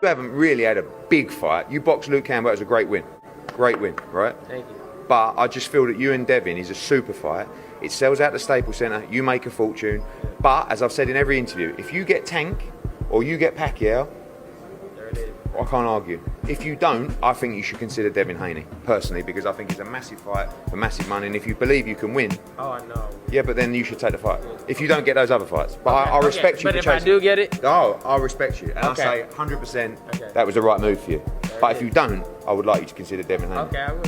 You haven't really had a big fight. You boxed Luke Campbell, it was a great win, right? Thank you. But I just feel that you and Devin is a super fight. It sells out the Staples Centre, you make a fortune. But as I've said in every interview, if you get Tank or you get Pacquiao, I can't argue. If you don't, I think you should consider Devin Haney, personally, because I think it's a massive fight for massive money, and if you believe you can win... Oh, I know. Yeah, but then you should take the fight. If you don't get those other fights. But I respect you but for if chasing. I do get it? Oh, I respect you. And Okay. I say 100% that was the right move for you. But if you don't, I would like you to consider Devin Haney. Okay, I will.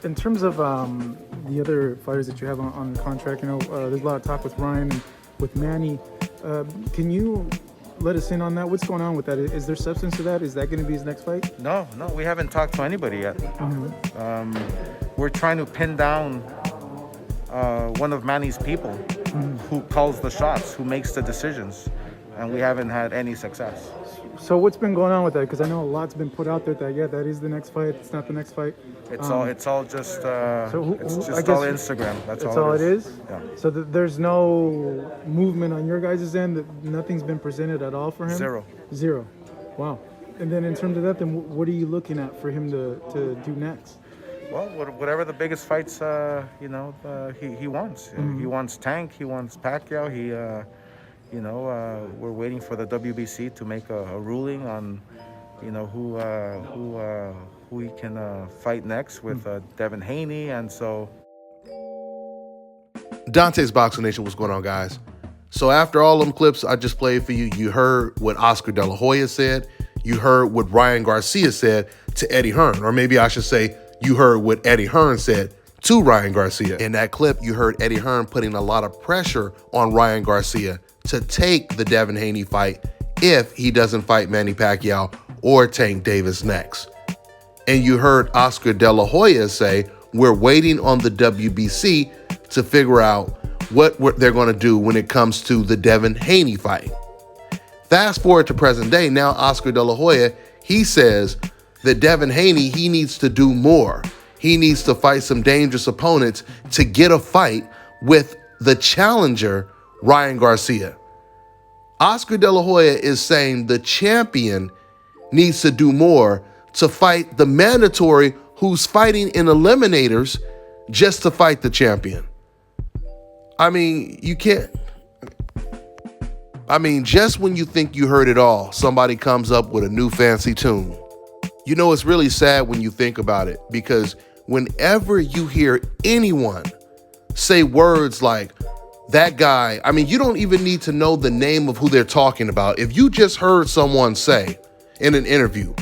In terms of the other fighters that you have on contract, there's a lot of talk with Ryan and with Manny. Can you let us in on that? What's going on with that? Is there substance to that? Is that going to be his next fight? No, we haven't talked to anybody yet. We're trying to pin down one of Manny's people who calls the shots, who makes the decisions, and we haven't had any success. So what's been going on with that? Because I know a lot's been put out there that that is the next fight. It's not the next fight. It's all just it's I just guess all Instagram. That's all it is. Yeah. So there's no movement on your guys' end. That nothing's been presented at all for him. Zero. Wow. And then in terms of that, then what are you looking at for him to do next? Well, whatever the biggest fights, he wants. He wants Tank. He wants Pacquiao. We're waiting for the WBC to make a ruling on, who he can fight next with Devin Haney, and so. Dante's Boxing Nation, what's going on, guys? So after all them clips I just played for you, you heard what Oscar De La Hoya said. You heard what Ryan Garcia said to Eddie Hearn, or maybe I should say you heard what Eddie Hearn said to Ryan Garcia. In that clip, you heard Eddie Hearn putting a lot of pressure on Ryan Garcia to take the Devin Haney fight if he doesn't fight Manny Pacquiao or Tank Davis next. And you heard Oscar De La Hoya say, we're waiting on the WBC to figure out what they're going to do when it comes to the Devin Haney fight. Fast forward to present day, now Oscar De La Hoya, he says that Devin Haney, he needs to do more. He needs to fight some dangerous opponents to get a fight with the challenger, Ryan Garcia. Oscar De La Hoya is saying the champion needs to do more to fight the mandatory who's fighting in eliminators just to fight the champion. I mean, you can't. I mean, just when you think you heard it all, somebody comes up with a new fancy tune. You know, it's really sad when you think about it, because whenever you hear anyone say words like, that guy, I mean, you don't even need to know the name of who they're talking about. If you just heard someone say in an interview,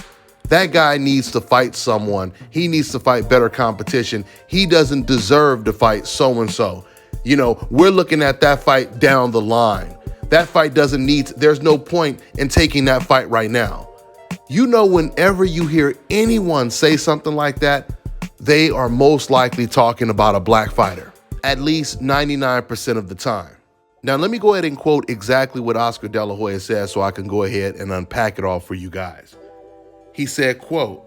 that guy needs to fight someone, he needs to fight better competition, he doesn't deserve to fight so-and-so. You know, we're looking at that fight down the line. That fight doesn't need, there's no point in taking that fight right now. You know, whenever you hear anyone say something like that, they are most likely talking about a black fighter, at least 99% of the time. Now, let me go ahead and quote exactly what Oscar De La Hoya says so I can go ahead and unpack it all for you guys. He said, quote,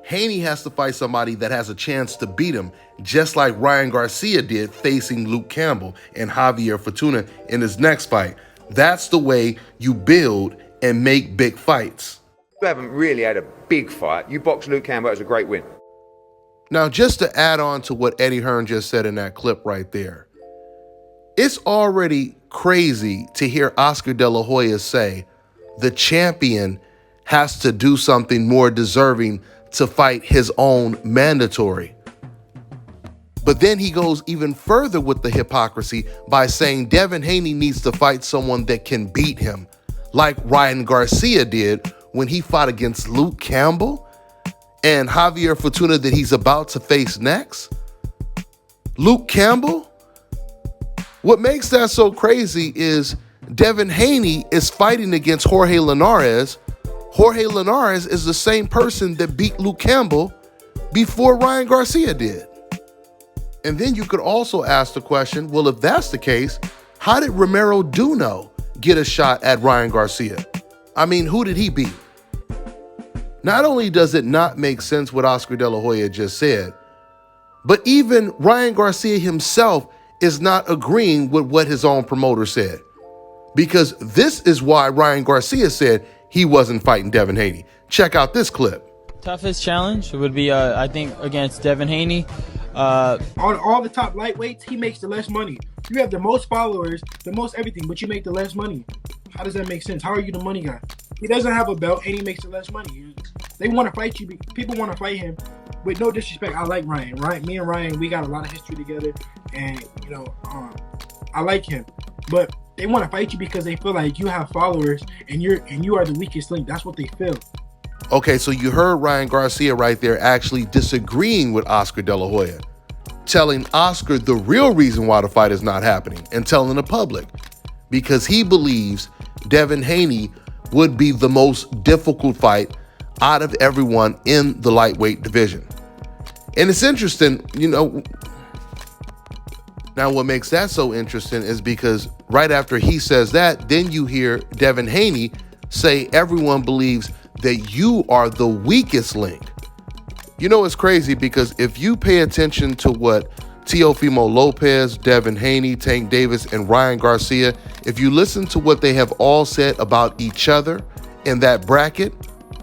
Haney has to fight somebody that has a chance to beat him, just like Ryan Garcia did facing Luke Campbell and Javier Fortuna in his next fight. That's the way you build and make big fights. You haven't really had a big fight. You boxed Luke Campbell, it was a great win. Now, just to add on to what Eddie Hearn just said in that clip right there, it's already crazy to hear Oscar De La Hoya say the champion has to do something more deserving to fight his own mandatory. But then he goes even further with the hypocrisy by saying Devin Haney needs to fight someone that can beat him, like Ryan Garcia did when he fought against Luke Campbell and Javier Fortuna that he's about to face next. Luke Campbell? What makes that so crazy is Devin Haney is fighting against Jorge Linares. Jorge Linares is the same person that beat Luke Campbell before Ryan Garcia did. And then you could also ask the question, well, if that's the case, how did Romero Duno get a shot at Ryan Garcia? I mean, who did he beat? Not only does it not make sense what Oscar De La Hoya just said, but even Ryan Garcia himself is not agreeing with what his own promoter said. Because this is why Ryan Garcia said he wasn't fighting Devin Haney. Check out this clip. Toughest challenge would be, I think, against Devin Haney. On all the top lightweights, he makes the less money. You have the most followers, the most everything, but you make the less money. How does that make sense? How are you the money guy? He doesn't have a belt and he makes the less money. They want to fight you. People want to fight him. With no disrespect, I like Ryan. Me and Ryan, we got a lot of history together, and I like him. But they want to fight you because they feel like you have followers and you are the weakest link. That's what they feel. Okay, so you heard Ryan Garcia right there actually disagreeing with Oscar De La Hoya, telling Oscar the real reason why the fight is not happening, and telling the public because he believes Devin Haney would be the most difficult fight out of everyone in the lightweight division. And it's interesting, now what makes that so interesting is because right after he says that, then you hear Devin Haney say everyone believes that you are the weakest link. It's crazy because if you pay attention to what Teofimo Lopez, Devin Haney, Tank Davis, and Ryan Garcia, if you listen to what they have all said about each other in that bracket,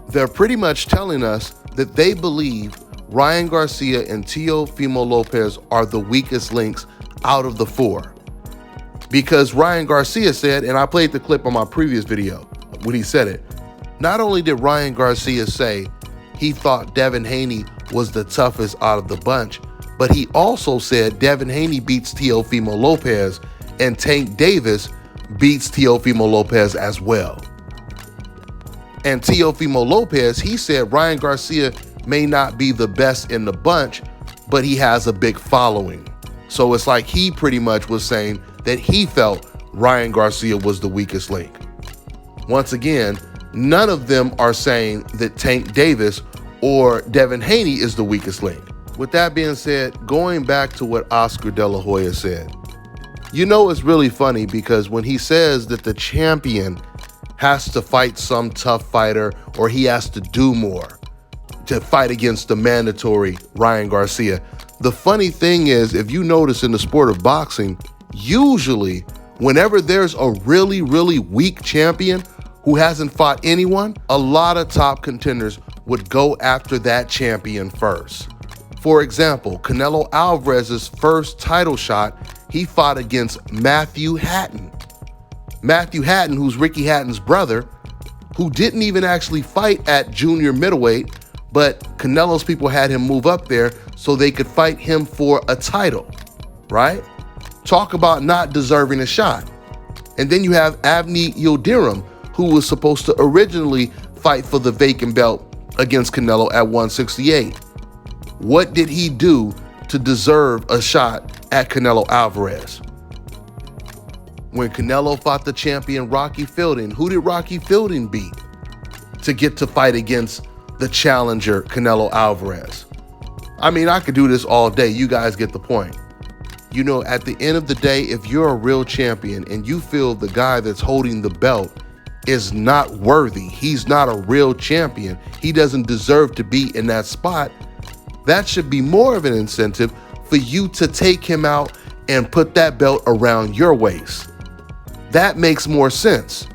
they're pretty much telling us that they believe Ryan Garcia and Teofimo Lopez are the weakest links out of the four. Because Ryan Garcia said, and I played the clip on my previous video when he said it, not only did Ryan Garcia say he thought Devin Haney was the toughest out of the bunch, but he also said Devin Haney beats Teofimo Lopez and Tank Davis beats Teofimo Lopez as well. And Teofimo Lopez, he said Ryan Garcia may not be the best in the bunch, but he has a big following. So it's like he pretty much was saying that he felt Ryan Garcia was the weakest link. Once again, none of them are saying that Tank Davis or Devin Haney is the weakest link. With that being said, going back to what Oscar De La Hoya said, it's really funny because when he says that the champion has to fight some tough fighter or he has to do more to fight against the mandatory Ryan Garcia, the funny thing is, if you notice in the sport of boxing, usually whenever there's a really, really weak champion who hasn't fought anyone, a lot of top contenders would go after that champion first. For example, Canelo Alvarez's first title shot, he fought against Matthew Hatton. Matthew Hatton, who's Ricky Hatton's brother, who didn't even actually fight at junior middleweight, but Canelo's people had him move up there so they could fight him for a title, right? Talk about not deserving a shot. And then you have Avni Yildirim, who was supposed to originally fight for the vacant belt against Canelo at 168. What did he do to deserve a shot at Canelo Alvarez? When Canelo fought the champion Rocky Fielding, who did Rocky Fielding beat to get to fight against the challenger Canelo Alvarez? I mean, I could do this all day. You guys get the point. At the end of the day, if you're a real champion and you feel the guy that's holding the belt is not worthy, he's not a real champion, he doesn't deserve to be in that spot, that should be more of an incentive for you to take him out and put that belt around your waist. That makes more sense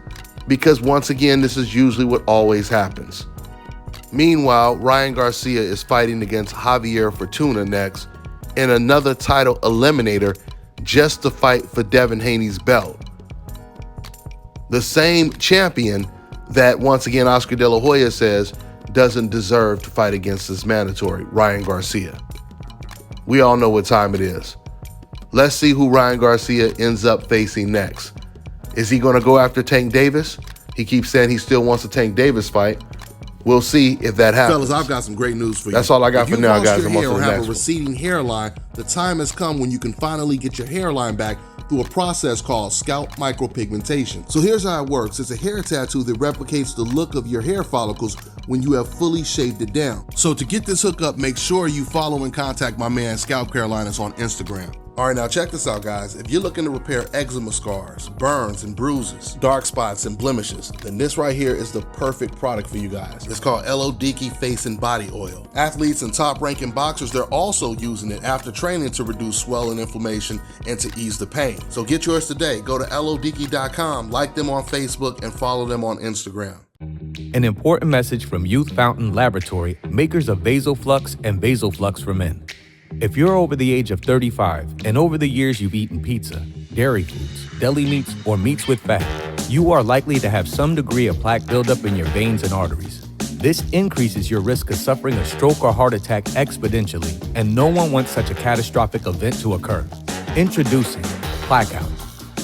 because once again, this is usually what always happens. Meanwhile, Ryan Garcia is fighting against Javier Fortuna next in another title eliminator just to fight for Devin Haney's belt. The same champion that, once again, Oscar De La Hoya says doesn't deserve to fight against this mandatory, Ryan Garcia. We all know what time it is. Let's see who Ryan Garcia ends up facing next. Is he going to go after Tank Davis? He keeps saying he still wants a Tank Davis fight. We'll see if that happens. Fellas, I've got some great news for you. That's all I got for now, guys. If I'm you on to lost the your hair or next have a one. receding hairline, the time has come when you can finally get your hairline back through a process called scalp micropigmentation. So here's how it works. It's a hair tattoo that replicates the look of your hair follicles when you have fully shaved it down. So to get this hookup, make sure you follow and contact my man Scalp Carolinas on Instagram. All right, now check this out, guys. If you're looking to repair eczema scars, burns and bruises, dark spots and blemishes, then this right here is the perfect product for you guys. It's called Elodiki Face and Body Oil. Athletes and top-ranking boxers, they're also using it after training to reduce swelling, inflammation, and to ease the pain. So get yours today. Go to elodiki.com, like them on Facebook, and follow them on Instagram. An important message from Youth Fountain Laboratory, makers of VasoFlux and VasoFlux for Men. If you're over the age of 35 and over the years you've eaten pizza, dairy foods, deli meats, or meats with fat, you are likely to have some degree of plaque buildup in your veins and arteries. This increases your risk of suffering a stroke or heart attack exponentially, and no one wants such a catastrophic event to occur. Introducing Blackout.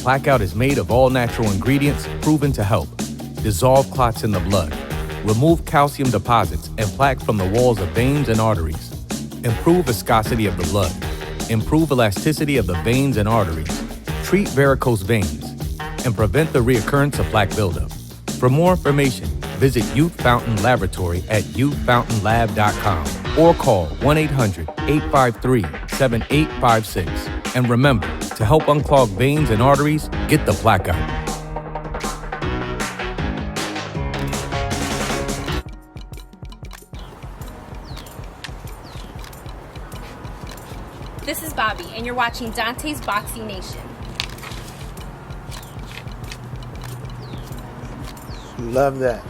Blackout is made of all natural ingredients proven to help dissolve clots in the blood, remove calcium deposits and plaque from the walls of veins and arteries, improve viscosity of the blood, improve elasticity of the veins and arteries, treat varicose veins, and prevent the reoccurrence of plaque buildup. For more information, visit Youth Fountain Laboratory at youthfountainlab.com or call 1-800-853-7856. And remember, to help unclog veins and arteries, get the Blackout. This is Bobby, and you're watching Dante's Boxing Nation. Love that.